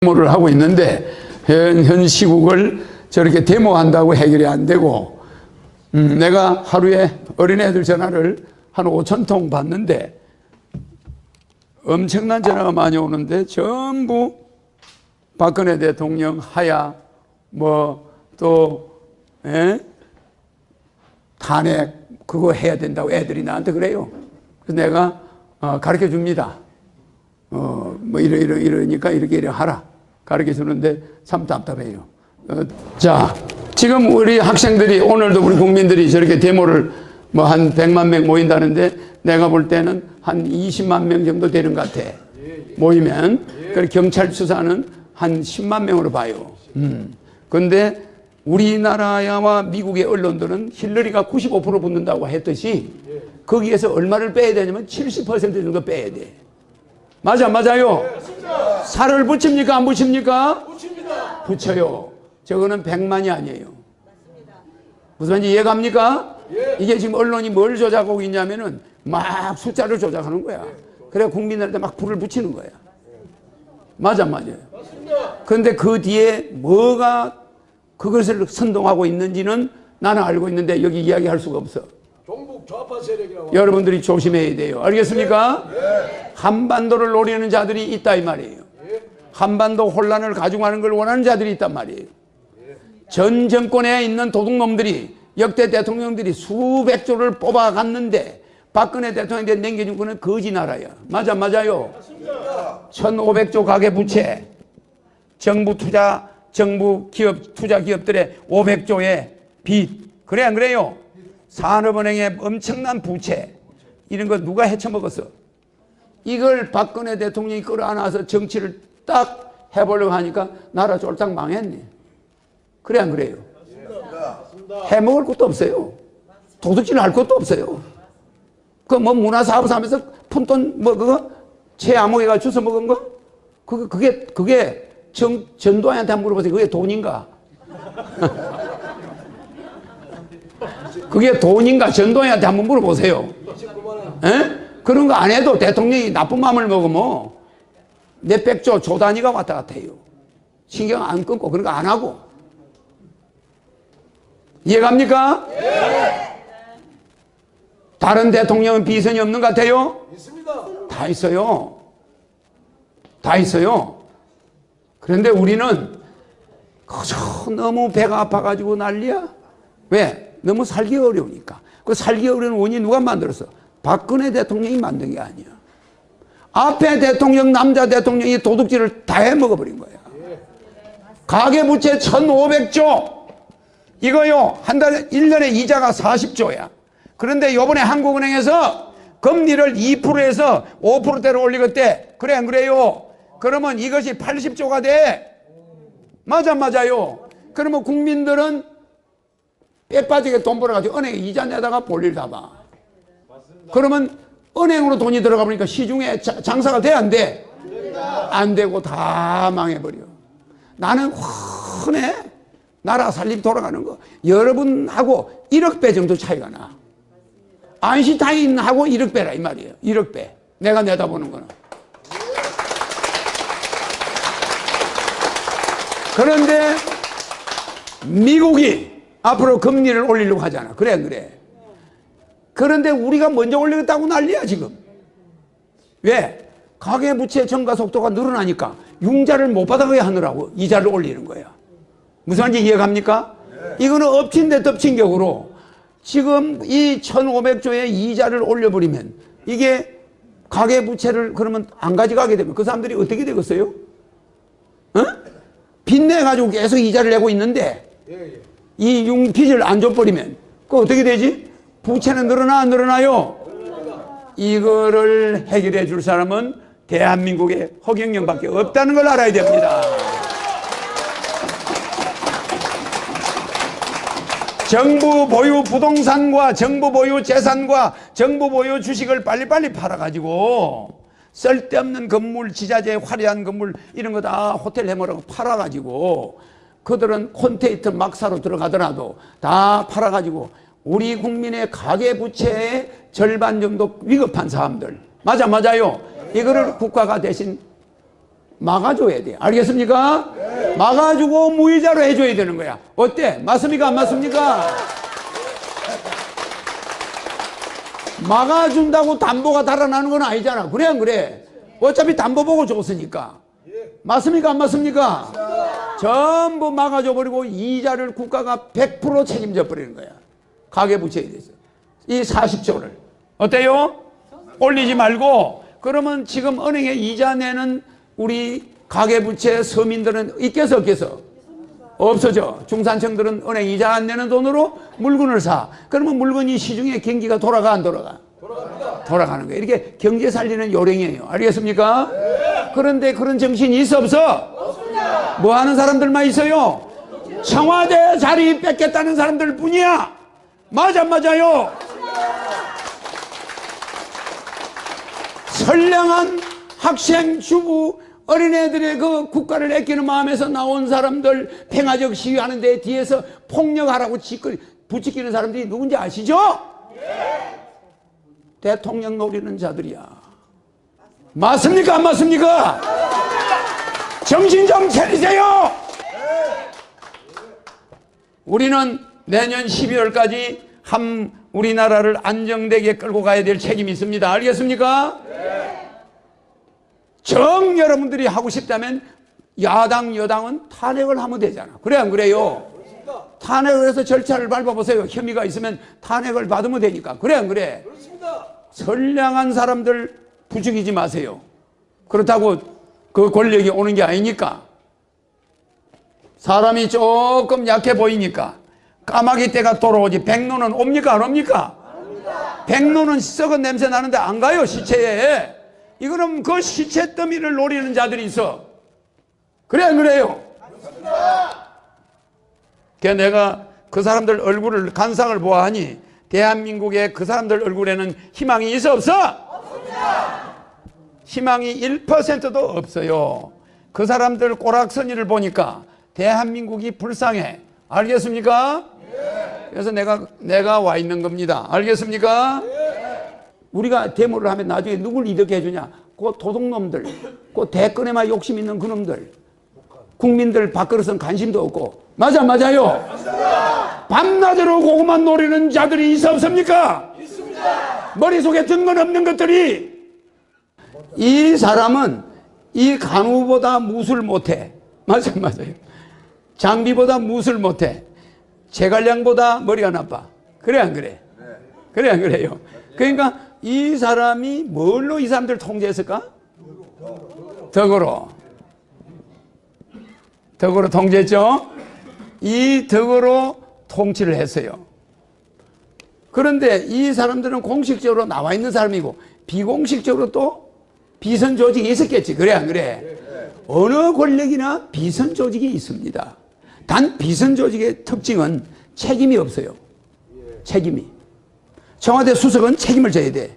데모를 하고 있는데 현 시국을 저렇게 데모한다고 해결이 안 되고 내가 하루에 어린애들 전화를 한 5,000통 받는데 엄청난 전화가 많이 오는데 전부 박근혜 대통령 하야 뭐 또 탄핵 그거 해야 된다고 애들이 나한테 그래요. 그래서 내가 가르쳐 줍니다. 뭐 이러니까 이렇게 하라 가르쳐 주는데 참 답답해요. 자, 지금 우리 학생들이 오늘도 우리 국민들이 저렇게 데모를 뭐 한 100만 명 모인다는데 내가 볼 때는 한 20만 명 정도 되는 것 같아. 모이면. 그리고 경찰 수사는 한 10만 명으로 봐요. 근데 우리나라와 미국의 언론들은 힐러리가 95% 붙는다고 했듯이 거기에서 얼마를 빼야 되냐면 70% 정도 빼야 돼. 맞아요? 살을 붙입니까? 안 붙입니까? 붙입니다. 붙여요. 저거는 100만이 아니에요. 무슨 말인지 이해갑니까? 이게 지금 언론이 뭘 조작하고 있냐면은 막 숫자를 조작하는 거야. 그래 국민들한테 막 불을 붙이는 거야. 맞아요. 그런데 그 뒤에 뭐가 그것을 선동하고 있는지는 나는 알고 있는데 여기 이야기할 수가 없어. 종북 좌파 세력이라고. 여러분들이 조심해야 돼요. 알겠습니까? 한반도를 노리는 자들이 있다 이 말이에요. 한반도 혼란을 가중하는 걸 원하는 자들이 있단 말이에요. 전 정권에 있는 도둑놈들이 역대 대통령들이 수백 조를 뽑아갔는데 박근혜 대통령한테 남겨준 거는 거지 나라야. 맞아요. 1,500조 가계부채, 정부 기업 투자 기업들의 500조의 빚. 그래 안 그래요? 산업은행의 엄청난 부채. 이런 거 누가 헤쳐먹었어? 이걸 박근혜 대통령이 끌어안아서 정치를 딱 해보려고 하니까 나라 쫄딱 망했네. 그래 안 그래요? 해먹을 것도 없어요. 도둑질 할 것도 없어요. 그 뭐 문화사업 하면서 푼돈 뭐 그거 최아무개가 주워 먹은 거? 그게 전두환한테 한번 물어보세요. 그게 돈인가? 그게 돈인가? 전두환한테 한번 물어보세요. 그런 거 안 해도 대통령이 나쁜 마음을 먹으면 몇백 조 단위가 왔다 갔다 해요. 신경 안 끊고 그런 거 안 하고. 이해갑니까? 다른 대통령은 비선이 없는 것 같아요? 있습니다. 다 있어요. 그런데 우리는 그저 너무 배가 아파가지고 난리야. 왜? 너무 살기 어려우니까. 그 살기 어려운 원인이 누가 만들었어? 박근혜 대통령이 만든 게 아니야. 앞에 대통령, 남자 대통령이 도둑질을 다 해먹어버린 거야. 가계부채 1,500조. 이거요, 한 달에, 1년에 이자가 40조야. 그런데 요번에 한국은행에서 금리를 2%에서 5%대로 올리겠대. 그래, 안 그래요? 그러면 이것이 80조가 돼. 맞아요. 그러면 국민들은 빼 빠지게 돈 벌어가지고 은행에 이자 내다가 볼일 다 봐. 그러면 은행으로 돈이 들어가 보니까 시중에 장사가 돼, 안 돼? 안 되고 다 망해버려. 나는 훤해. 나라 살림 돌아가는 거. 여러분하고 1억 배 정도 차이가 나. 아인슈타인하고 1억 배라 이 말이에요. 1억 배. 내가 내다보는 거는. 그런데 미국이 앞으로 금리를 올리려고 하잖아. 그래 안 그래? 그런데 우리가 먼저 올리겠다고 난리야 지금. 왜? 가계부채 증가 속도가 늘어나니까 융자를 못 받아가게 하느라고 이자를 올리는 거야. 무슨 말인지 이해갑니까? 이거는 엎친 데 덮친 격으로 지금 이 1,500조의 이자를 올려버리면 이게 가계부채를 그러면 안 가져가게 되면 그 사람들이 어떻게 되겠어요? 빚내가지고 계속 이자를 내고 있는데 이 빚을 안 줘버리면 그 어떻게 되지? 부채는 늘어나 안 늘어나요? 이거를 해결해 줄 사람은 대한민국의 허경영밖에 없다는 걸 알아야 됩니다. 정부 보유 부동산과 정부 보유 재산과 정부 보유 주식을 빨리빨리 팔아가지고 쓸데없는 건물, 지자재 화려한 건물 이런 거 다 호텔 해먹으라고 팔아가지고 그들은 콘테이터 막 사러 들어가더라도 다 팔아가지고 우리 국민의 가계부채의 절반 정도 위급한 사람들. 맞아요. 이거를 국가가 대신 막아줘야 돼. 알겠습니까? 막아주고 무이자로 해줘야 되는 거야. 어때? 맞습니까? 안 맞습니까? 막아준다고 담보가 달아나는 건 아니잖아. 그래 안 그래? 어차피 담보 보고 줬으니까. 맞습니까? 안 맞습니까? 전부 막아줘 버리고 이자를 국가가 100% 책임져 버리는 거야. 가계부채에 대해서. 이 40조를. 어때요? 올리지 말고 그러면 지금 은행에 이자 내는 우리 가계부채 서민들은 있겠어 없겠어? 없어져. 중산층들은 은행 이자 안 내는 돈으로 물건을 사. 그러면 물건이 시중에 경기가 돌아가 안 돌아가? 돌아갑니다. 돌아가는 거예요. 이렇게 경제 살리는 요령이에요. 알겠습니까? 그런데 그런 정신이 있어 없어? 없습니다. 뭐 하는 사람들만 있어요? 청와대 자리 뺏겠다는 사람들 뿐이야. 맞아 맞아요? 선량한 학생 주부 어린애들의 그 국가를 아끼는 마음에서 나온 사람들 평화적 시위하는 데 뒤에서 폭력하라고 부추기는 사람들이 누군지 아시죠? 대통령 노리는 자들이야. 맞습니까? 안 맞습니까? 정신 좀 차리세요. 우리는 내년 12월까지 우리나라를 안정되게 끌고 가야 될 책임이 있습니다. 알겠습니까? 정 여러분들이 하고 싶다면 야당 여당은 탄핵을 하면 되잖아. 그래 안 그래요? 탄핵을 해서 절차를 밟아보세요. 혐의가 있으면 탄핵을 받으면 되니까. 그래 안 그래? 선량한 사람들 부추기지 마세요. 그렇다고 그 권력이 오는 게 아니니까. 사람이 조금 약해 보이니까 까마귀 때가 돌아오지 백로는 옵니까 안 옵니까? 백로는 썩은 냄새 나는데 안 가요 시체에. 이거는 그 시체 더미를 노리는 자들이 있어. 그래 안 그래요? 그래서 내가 그 사람들 얼굴을 간상을 보아하니 대한민국의 그 사람들 얼굴에는 희망이 있어 없어? 없습니다. 희망이 1%도 없어요. 그 사람들 꼬락서니를 보니까 대한민국이 불쌍해. 알겠습니까? 그래서 내가 와 있는 겁니다. 알겠습니까? 우리가 데모를 하면 나중에 누굴 이득해 해주냐? 그 도둑놈들, 그 대권에만 욕심 있는 그놈들, 국민들 밥그릇은 관심도 없고. 맞아 맞아요? 밤낮으로 고구만 노리는 자들이 있어 없습니까? 있습니다. 머릿속에 든 건 없는 것들이. 이 사람은 이 간우보다 무술 못해. 맞아 맞아요. 장비보다 무술 못해. 제갈량보다 머리가 나빠. 그래 안 그래? 그래 안 그래요? 그러니까 이 사람이 뭘로 이 사람들 통제했을까? 덕으로. 덕으로 통제했죠? 이 덕으로 통치를 했어요. 그런데 이 사람들은 공식적으로 나와 있는 사람이고 비공식적으로 또 비선 조직이 있었겠지. 그래 안 그래? 어느 권력이나 비선 조직이 있습니다. 단 비선 조직의 특징은 책임이 없어요. 책임이. 청와대 수석은 책임을 져야 돼.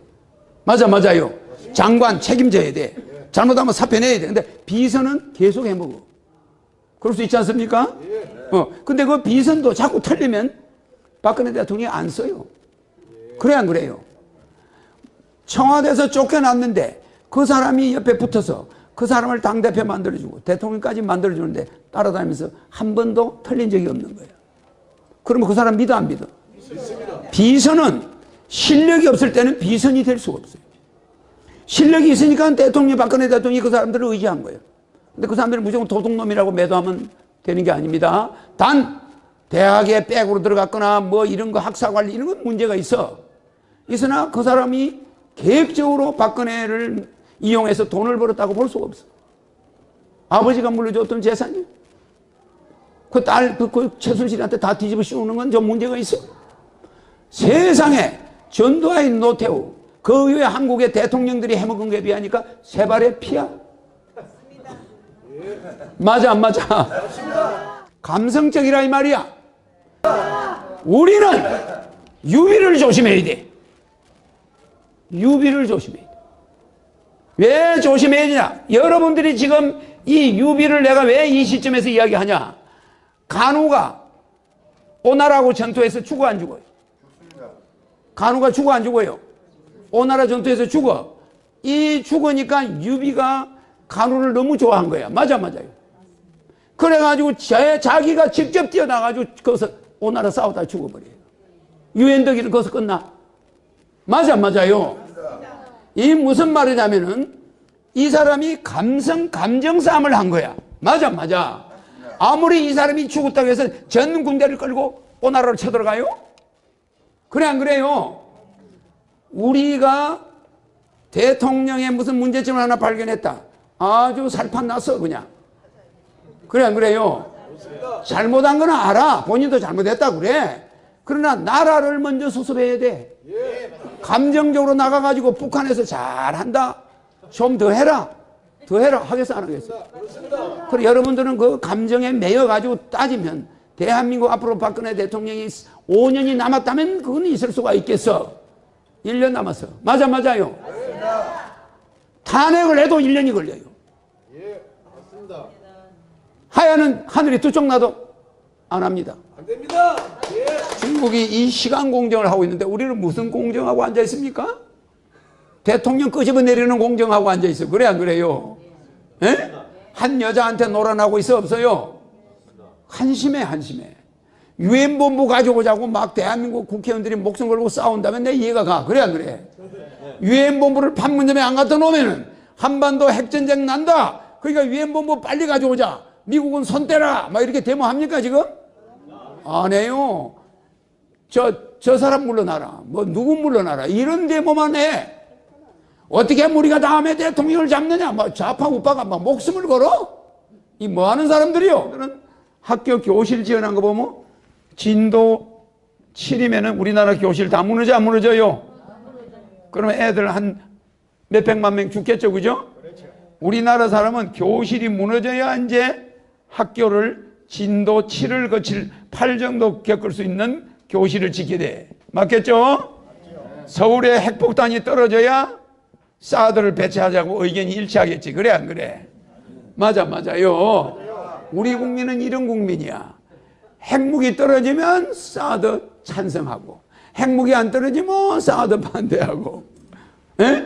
맞아요. 장관 책임져야 돼. 잘못하면 사표 내야 돼. 근데 비선은 계속 해먹어. 그럴 수 있지 않습니까? 근데 그 비선도 자꾸 틀리면 박근혜 대통령이 안 써요. 그래 안 그래요? 청와대에서 쫓겨났는데 그 사람이 옆에 붙어서 그 사람을 당대표 만들어주고 대통령까지 만들어주는데 따라다니면서 한 번도 틀린 적이 없는 거예요. 그러면 그 사람 믿어 안 믿어? 비선은 실력이 없을 때는 비선이 될 수가 없어요. 실력이 있으니까 박근혜 대통령이 그 사람들을 의지한 거예요. 근데 그 사람들은 무조건 도둑놈이라고 매도하면 되는 게 아닙니다. 단 대학에 백으로 들어갔거나 뭐 이런 거 학사관리 이런 건 문제가 있어. 있으나 그 사람이 계획적으로 박근혜를 이용해서 돈을 벌었다고 볼 수가 없어. 아버지가 물려줬던 재산이 그 딸, 그 최순실한테 다 뒤집어 씌우는 건 좀 문제가 있어. 세상에 전두환, 노태우 그 이후에 한국의 대통령들이 해먹은 게 비하니까 세 발의 피야. 맞아 안 맞아? 감성적이라 이 말이야. 우리는 유비를 조심해야 돼. 유비를 조심해야 돼. 왜 조심해야 되냐? 여러분들이 지금 이 유비를 내가 왜 이 시점에서 이야기하냐? 간우가 오나라하고 전투에서 죽어 안 죽어요? 간우가 죽어 안 죽어요? 오나라 전투에서 죽어. 이 죽으니까 유비가 간호를 너무 좋아한 거야. 맞아요. 그래가지고 자기가 직접 뛰어나가지고 거기서 오나라 싸우다 죽어버려요. 유엔덕이는 거기서 끝나. 맞아요. 이 무슨 말이냐면은 이 사람이 감정 싸움을 한 거야. 맞아. 아무리 이 사람이 죽었다고 해서 전 군대를 끌고 오나라로 쳐들어가요? 그래 안 그래요? 우리가 대통령의 무슨 문제점을 하나 발견했다. 아주 살판 났어 그냥. 그래 안 그래요? 잘못한 건 알아. 본인도 잘못했다 그래. 그러나 나라를 먼저 수습해야 돼. 감정적으로 나가가지고 북한에서 잘한다. 좀 더 해라. 하겠어 안 하겠어? 그래 여러분들은 그 감정에 매여가지고 따지면 대한민국 앞으로 박근혜 대통령이 5년이 남았다면 그건 있을 수가 있겠어. 1년 남았어. 맞아요. 탄핵을 해도 1년이 걸려요. 맞습니다. 하야는 하늘이 두 쪽 나도 안 합니다. 안 됩니다. 중국이 이 시간 공정을 하고 있는데 우리는 무슨 공정하고 앉아 있습니까? 대통령 끄집어 내리는 공정하고 앉아 있어. 그래 안 그래요? 에? 한 여자한테 놀아나고 있어 없어요? 한심해. 유엔본부 가져오자고 막 대한민국 국회의원들이 목숨 걸고 싸운다면 내 이해가 가. 그래 안 그래? 유엔본부를 판문점에 안 갖다 놓으면 한반도 핵전쟁 난다. 그러니까 유엔본부 빨리 가져오자. 미국은 손 떼라. 막 이렇게 데모합니까 지금? 안 해요. 저 사람 물러나라. 뭐 누구 물러나라. 이런 데모만 해. 어떻게 하면 우리가 다음에 대통령을 잡느냐. 막 좌파 우파가 막 목숨을 걸어? 이 뭐 하는 사람들이요? 저는 학교 교실 지어놓은 거 보면 진도 7이면은 우리나라 교실 다 무너져 안 무너져요? 그러면 애들 한 몇백만 명 죽겠죠, 그죠? 우리나라 사람은 교실이 무너져야 이제 학교를 진도 7을 거칠 8 정도 겪을 수 있는 교실을 짓게 돼. 맞겠죠? 서울에 핵폭탄이 떨어져야 사드를 배치하자고 의견이 일치하겠지. 그래 안 그래? 맞아요. 우리 국민은 이런 국민이야. 핵무기 떨어지면 사드 찬성하고 핵무기 안 떨어지면 사드 반대하고. 에?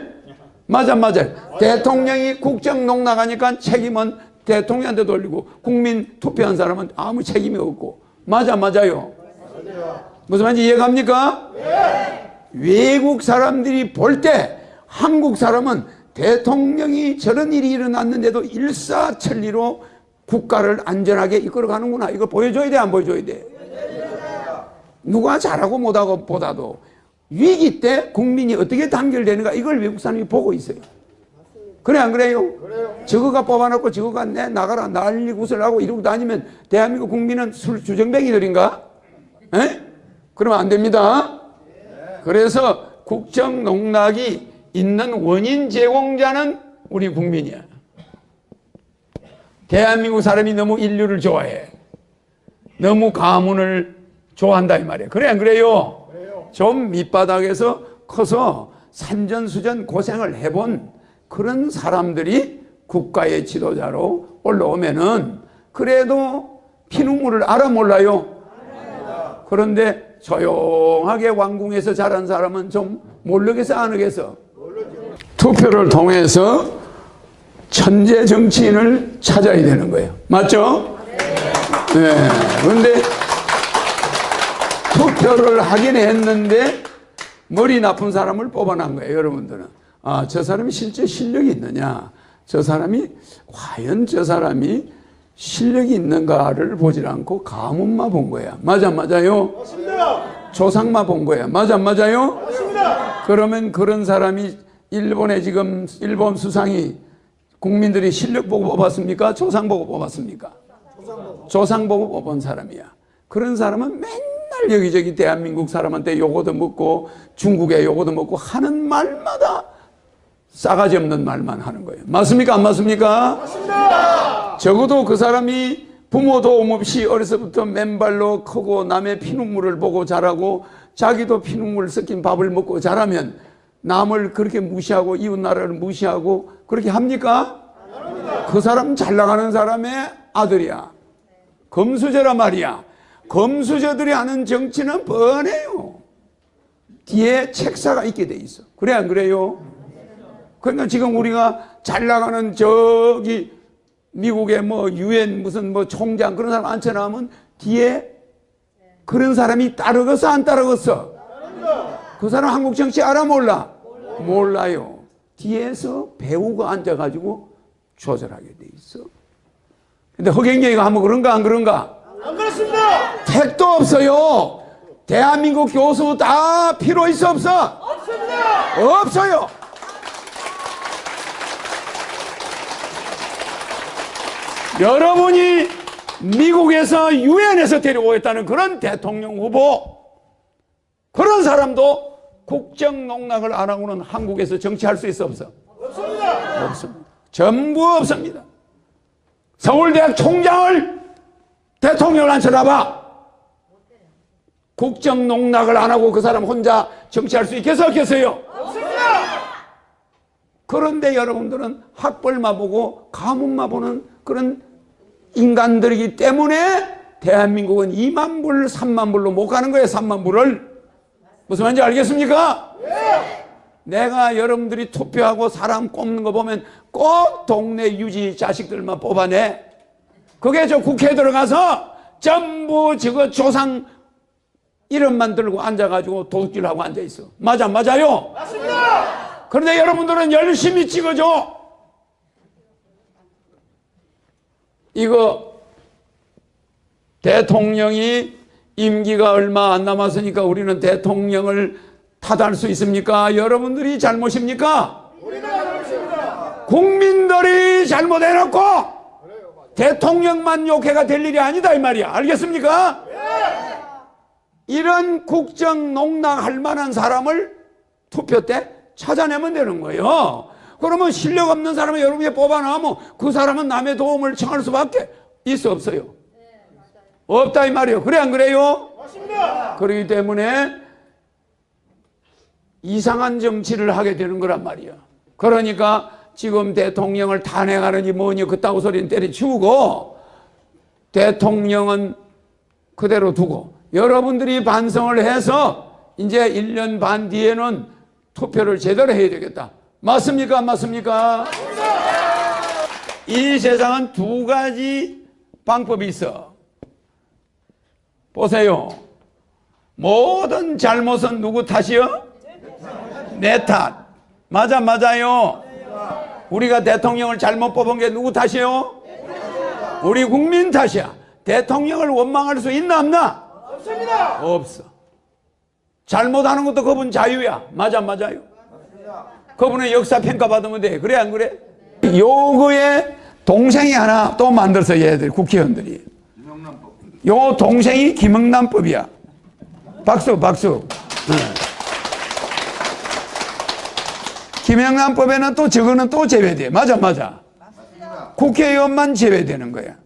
맞아요. 대통령이 국정농 나가니까 책임은 대통령한테 돌리고 국민 투표한 사람은 아무 책임이 없고. 맞아요. 무슨 말인지 이해갑니까? 네. 외국 사람들이 볼 때 한국 사람은 대통령이 저런 일이 일어났는데도 일사천리로 국가를 안전하게 이끌어가는구나. 이거 보여줘야 돼, 안 보여줘야 돼? 누가 잘하고 못하고 보다도 위기 때 국민이 어떻게 단결되는가 이걸 외국 사람이 보고 있어요. 그래 안 그래요? 저거가 뽑아놓고 저거가 나가라 난리 구슬하고 이러고 다니면 대한민국 국민은 술 주정뱅이들인가? 에? 그러면 안 됩니다. 그래서 국정농락이 있는 원인 제공자는 우리 국민이야. 대한민국 사람이 너무 인류를 좋아해. 너무 가문을 좋아한다 이 말이에요. 그래 안 그래요? 좀 밑바닥에서 커서 산전수전 고생을 해본 그런 사람들이 국가의 지도자로 올라오면은 그래도 피눈물을 알아 몰라요? 그런데 조용하게 왕궁에서 자란 사람은 좀 모르겠어 안 하겠어? 투표를 통해서 천재 정치인을 찾아야 되는 거예요. 맞죠? 네. 그런데 투표를 하긴 했는데 머리 나쁜 사람을 뽑아낸 거예요. 여러분들은 아, 저 사람이 실제 실력이 있느냐, 저 사람이 과연 저 사람이 실력이 있는가를 보질 않고 가문만 본 거야. 맞아요? 맞습니다. 조상만 본 거야. 맞아요? 맞습니다. 그러면 그런 사람이 일본에 지금 일본 수상이 국민들이 실력 보고 뽑았습니까? 조상 보고 뽑았습니까? 조상 보고 뽑은 사람이야. 그런 사람은 맨날 여기저기 대한민국 사람한테 요거도 먹고 중국에 요거도 먹고 하는 말마다 싸가지 없는 말만 하는 거예요. 맞습니까? 안 맞습니까? 맞습니다. 적어도 그 사람이 부모 도움 없이 어려서부터 맨발로 크고 남의 피눈물을 보고 자라고 자기도 피눈물 섞인 밥을 먹고 자라면 남을 그렇게 무시하고 이웃 나라를 무시하고 그렇게 합니까? 그 사람 잘 나가는 사람의 아들이야. 금수저란 말이야. 금수저들이 하는 정치는 뻔해요. 뒤에 책사가 있게 돼 있어. 그래 안 그래요? 그러니까 지금 우리가 잘 나가는 저기 미국의 뭐 유엔 무슨 뭐 총장 그런 사람 앉혀놓으면 뒤에 그런 사람이 따르겠어 안 따르겠어? 그 사람 한국 정치 알아 몰라? 몰라요. 뒤에서 배우가 앉아가지고 조절하게 돼 있어. 근데 허경영이가 하면 그런가 안 그런가? 안 그렇습니다. 택도 없어요. 대한민국 교수 다 필요 있어 없어? 없습니다. 없어요. 여러분이 미국에서 유엔에서 데려오겠다는 그런 대통령 후보, 그런 사람도 국정 농락을 안 하고는 한국에서 정치할 수 있어 없어? 없습니다. 없습니다. 전부 없습니다. 서울대학 총장을 대통령을 앉혀놔봐. 국정 농락을 안 하고 그 사람 혼자 정치할 수 있겠어 없겠어요? 없습니다. 그런데 여러분들은 학벌만 보고 가문만 보는 그런 인간들이기 때문에 대한민국은 2만 불, 3만 불로 못 가는 거예요. 3만 불을. 무슨 말인지 알겠습니까? 예. 내가 여러분들이 투표하고 사람 꼽는 거 보면 꼭 동네 유지 자식들만 뽑아내. 그게 저 국회에 들어가서 전부 저거 조상 이름만 들고 앉아가지고 도둑질하고 앉아있어. 맞아, 맞아요? 맞습니다. 그런데 여러분들은 열심히 찍어줘. 이거 대통령이 임기가 얼마 안 남았으니까 우리는 대통령을 탓할 수 있습니까? 여러분들이 잘못입니까? 우리가 잘못입니다. 국민들이 잘못해놓고 대통령만 욕해가 될 일이 아니다 이 말이야. 알겠습니까? 이런 국정 농락할 만한 사람을 투표 때 찾아내면 되는 거예요. 그러면 실력 없는 사람을 여러분이 뽑아놔면 그 사람은 남의 도움을 청할 수밖에 있어 없어요? 없다 이 말이에요. 그래 안 그래요? 맞습니다. 그렇기 때문에 이상한 정치를 하게 되는 거란 말이야. 그러니까 지금 대통령을 탄핵하는지 뭐니 그따구 소리는 때려치우고 대통령은 그대로 두고 여러분들이 반성을 해서 이제 1년 반 뒤에는 투표를 제대로 해야 되겠다. 맞습니까? 안 맞습니까? 이 세상은 두 가지 방법이 있어. 보세요. 모든 잘못은 누구 탓이요? 내 탓. 맞아, 맞아요. 우리가 대통령을 잘못 뽑은 게 누구 탓이요? 우리 국민 탓이야. 대통령을 원망할 수 있나 없나? 없습니다. 없어. 잘못하는 것도 그분 자유야. 맞아, 맞아요. 그분은 역사 평가받으면 돼. 그래 안 그래? 요거에 동생이 하나 또 만들어서 얘들 국회의원들이. 요 동생이 김영란법이야. 박수 박수. 김영란법에는 또 저거는 또 제외돼. 맞아 맞아. 국회의원만 제외되는 거야.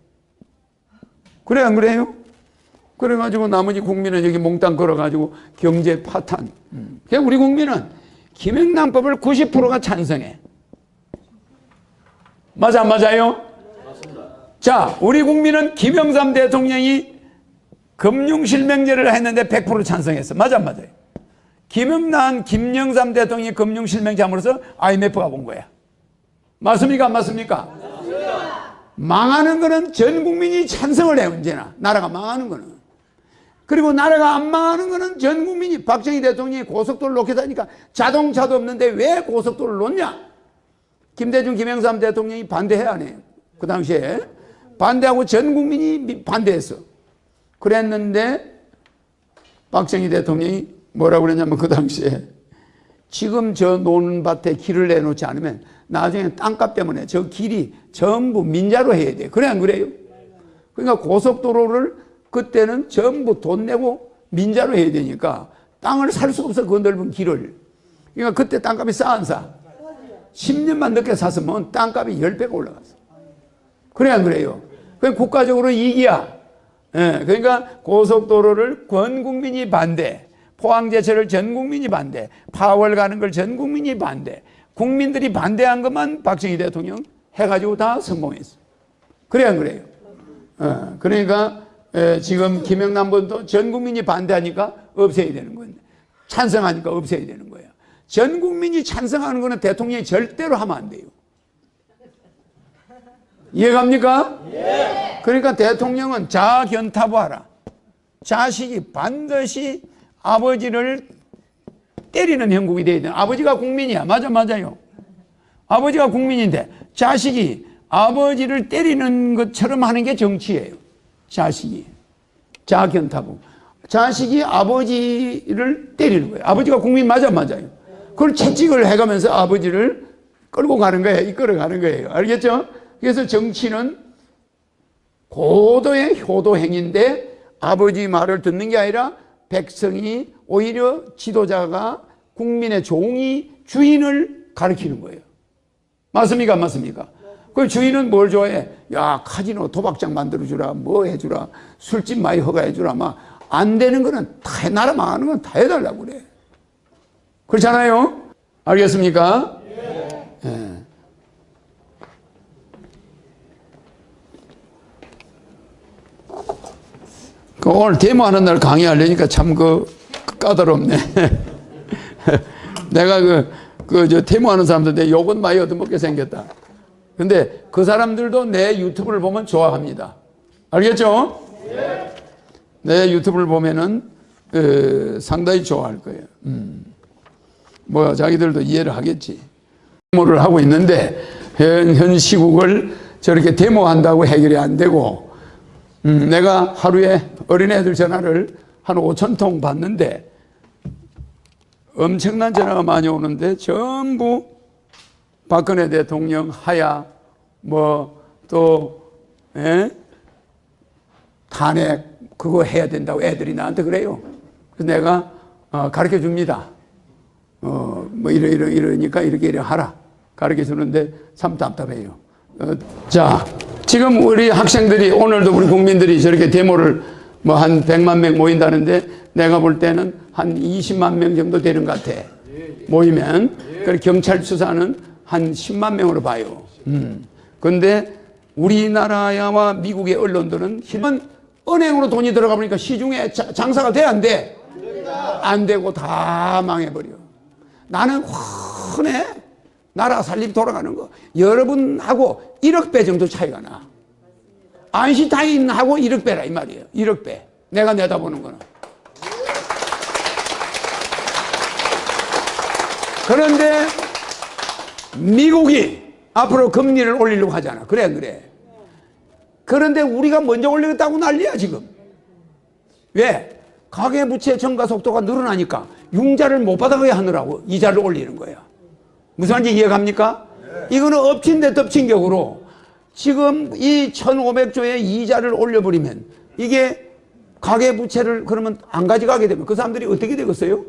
그래 안 그래요? 그래가지고 나머지 국민은 여기 몽땅 걸어가지고 경제 파탄. 그러니까 우리 국민은 김영란법을 90%가 찬성해. 맞아 안 맞아요? 맞습니다. 자, 우리 국민은 김영삼 대통령이 금융실명제를 했는데 100% 찬성했어. 맞아 안 맞아요? 김영삼 대통령이 금융실명제 함으로써 IMF가 본 거야. 맞습니까? 안 맞습니까? 맞습니다. 망하는 거는 전 국민이 찬성을 해. 언제나 나라가 망하는 거는. 그리고 나라가 안 망하는 거는 전 국민이. 박정희 대통령이 고속도로를 놓겠다니까 자동차도 없는데 왜 고속도로를 놓냐? 김대중 김영삼 대통령이 반대해 안 해요? 그 당시에 반대하고 전 국민이 반대했어. 그랬는데 박정희 대통령이 뭐라고 그랬냐면 그 당시에 지금 저 노는 밭에 길을 내놓지 않으면 나중에 땅값 때문에 저 길이 전부 민자로 해야 돼. 그래 안 그래요? 그러니까 고속도로를 그때는 전부 돈 내고 민자로 해야 되니까 땅을 살 수 없어. 그 넓은 길을. 그러니까 그때 땅값이 싸 안 싸? 10년만 늦게 샀으면 땅값이 10배가 올라갔어. 그래 안 그래요? 그냥 국가적으로 이익이야. 예, 그러니까 고속도로를 전 국민이 반대, 포항제철을 전 국민이 반대, 파월 가는 걸 전 국민이 반대, 국민들이 반대한 것만 박정희 대통령 해가지고 다 성공했어. 그래 안 그래요? 그러니까 지금 김영란법도 전 국민이 반대하니까 없애야 되는 건데 찬성하니까 없애야 되는 거야. 전 국민이 찬성하는 거는 대통령이 절대로 하면 안 돼요. 이해갑니까? 예. 그러니까 대통령은 자견타부하라. 자식이 반드시 아버지를 때리는 형국이 돼야 돼. 아버지가 국민이야. 맞아요. 아버지가 국민인데 자식이 아버지를 때리는 것처럼 하는 게 정치예요. 자식이. 자견타부. 자식이 아버지를 때리는 거예요. 아버지가 국민 맞아요. 그걸 채찍을 해가면서 아버지를 끌고 가는 거예요. 이끌어 가는 거예요. 알겠죠? 그래서 정치는 고도의 효도행위인데 아버지 말을 듣는 게 아니라 백성이 오히려 지도자가 국민의 종이 주인을 가르치는 거예요. 맞습니까? 안 맞습니까? 그 주인은 뭘 좋아해? 야, 카지노 도박장 만들어주라, 뭐 해주라, 술집 많이 허가해주라, 막 안 되는 거는 다 나라 망하는 건 다 해달라고 그래. 그렇잖아요? 알겠습니까? 예. 오늘 데모하는 날 강의하려니까 참 까다롭네. 내가 데모하는 사람들 욕은 많이 얻어먹게 생겼다. 근데 그 사람들도 내 유튜브를 보면 좋아합니다. 알겠죠? 내 유튜브를 보면은 상당히 좋아할 거예요. 뭐 자기들도 이해를 하겠지. 데모를 하고 있는데 현 시국을 저렇게 데모한다고 해결이 안 되고 내가 하루에 어린애들 전화를 한 5,000통 받는데 엄청난 전화가 많이 오는데 전부 박근혜 대통령 하야 뭐 또 탄핵 그거 해야 된다고 애들이 나한테 그래요. 그래서 내가 가르쳐 줍니다. 뭐 이러니까 이렇게 하라 가르쳐 주는데 참 답답해요. 자, 지금 우리 학생들이 오늘도 우리 국민들이 저렇게 데모를 뭐 한 100만 명 모인다는데 내가 볼 때는 한 20만 명 정도 되는 것 같아. 모이면. 그리고 경찰 수사는 한 10만 명으로 봐요. 그런데 우리나라와 미국의 언론들은 은행으로 돈이 들어가 보니까 시중에 장사가 돼, 안 돼? 안 되고 다 망해버려. 나는 훤해. 나라 살림 돌아가는 거. 여러분하고 1억 배 정도 차이가 나. 아인슈타인하고 1억 배라 이 말이에요. 1억 배. 내가 내다보는 거는. 그런데 미국이 앞으로 금리를 올리려고 하잖아. 그래 안 그래? 그런데 우리가 먼저 올리겠다고 난리야 지금. 왜? 가계부채 증가 속도가 늘어나니까 융자를 못 받아가게 하느라고 이자를 올리는 거야. 무슨 말인지 이해갑니까? 이거는 엎친 데 덮친 격으로 지금 이 1,500조의 이자를 올려버리면 이게 가계부채를 그러면 안 가져가게 되면 그 사람들이 어떻게 되겠어요?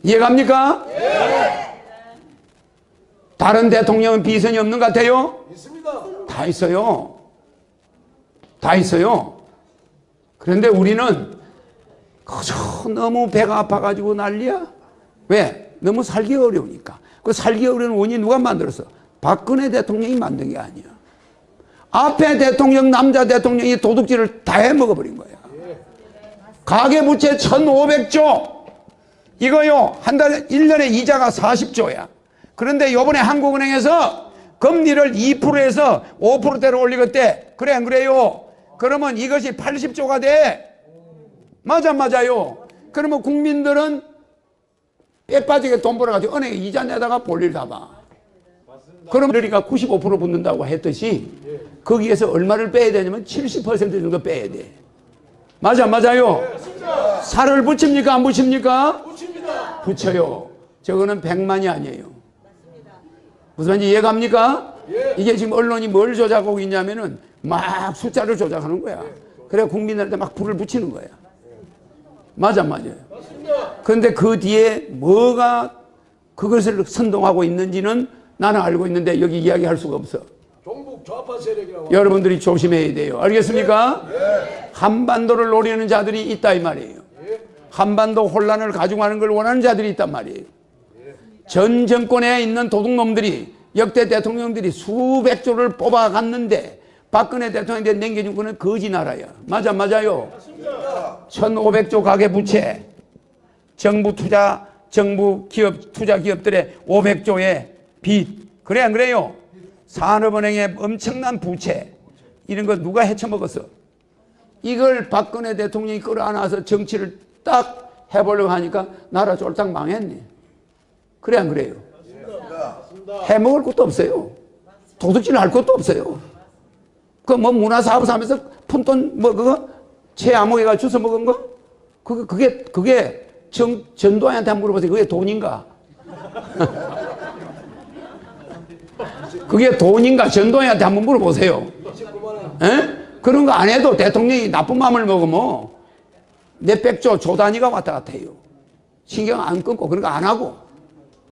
이해갑니까? 다른 대통령은 비선이 없는 것 같아요? 있습니다. 다 있어요. 다 있어요. 그런데 우리는 그저 너무 배가 아파가지고 난리야. 왜? 너무 살기 어려우니까. 그 살기 어려운 원인이 누가 만들었어? 박근혜 대통령이 만든 게 아니야. 앞에 대통령, 남자 대통령이 도둑질을 다 해먹어버린 거야. 가계부채 1,500조. 이거요, 한 달에, 1년에 이자가 40조야. 그런데 요번에 한국은행에서 금리를 2%에서 5%대로 올리겠대. 그래, 안 그래요? 그러면 이것이 80조가 돼. 맞아요. 그러면 국민들은 빼 빠지게 돈 벌어가지고 은행에 이자 내다가 볼일 다 봐. 그럼 우리가 95% 붙는다고 했듯이 거기에서 얼마를 빼야 되냐면 70% 정도 빼야 돼. 맞아요. 살을 붙입니까? 안 붙입니까? 붙여요. 저거는 100만이 아니에요. 무슨 말인지 이해갑니까? 이게 지금 언론이 뭘 조작하고 있냐면은 막 숫자를 조작하는 거야. 그래 국민들한테 막 불을 붙이는 거야. 맞아요. 그런데 그 뒤에 뭐가 그것을 선동하고 있는지는 나는 알고 있는데 여기 이야기할 수가 없어. 종북 좌파 세력이라고. 여러분들이 조심해야 돼요. 알겠습니까? 한반도를 노리는 자들이 있다 이 말이에요. 한반도 혼란을 가중하는 걸 원하는 자들이 있단 말이에요. 전 정권에 있는 도둑놈들이 역대 대통령들이 수백 조를 뽑아갔는데 박근혜 대통령한테 남겨준 거는 거지 나라야. 맞아요. 1,500조 가계부채. 정부 기업, 투자 기업들의 500조의 빚. 그래, 안 그래요? 산업은행의 엄청난 부채. 이런 거 누가 헤쳐먹었어? 이걸 박근혜 대통령이 끌어안아서 정치를 딱 해보려고 하니까 나라 쫄딱 망했네. 그래, 안 그래요? 해먹을 것도 없어요. 도둑질 할 것도 없어요. 그 뭐 문화사업 하면서 푼돈 뭐 그거 최아무개가 주워 먹은 거? 그게 전두환한테 한번 물어보세요. 그게 돈인가? 그게 돈인가? 전두환한테 한번 물어보세요. 에? 그런 거 안 해도 대통령이 나쁜 마음을 먹으면 몇백조 조 단위가 왔다 갔다 해요. 신경 안 끊고 그런 거 안 하고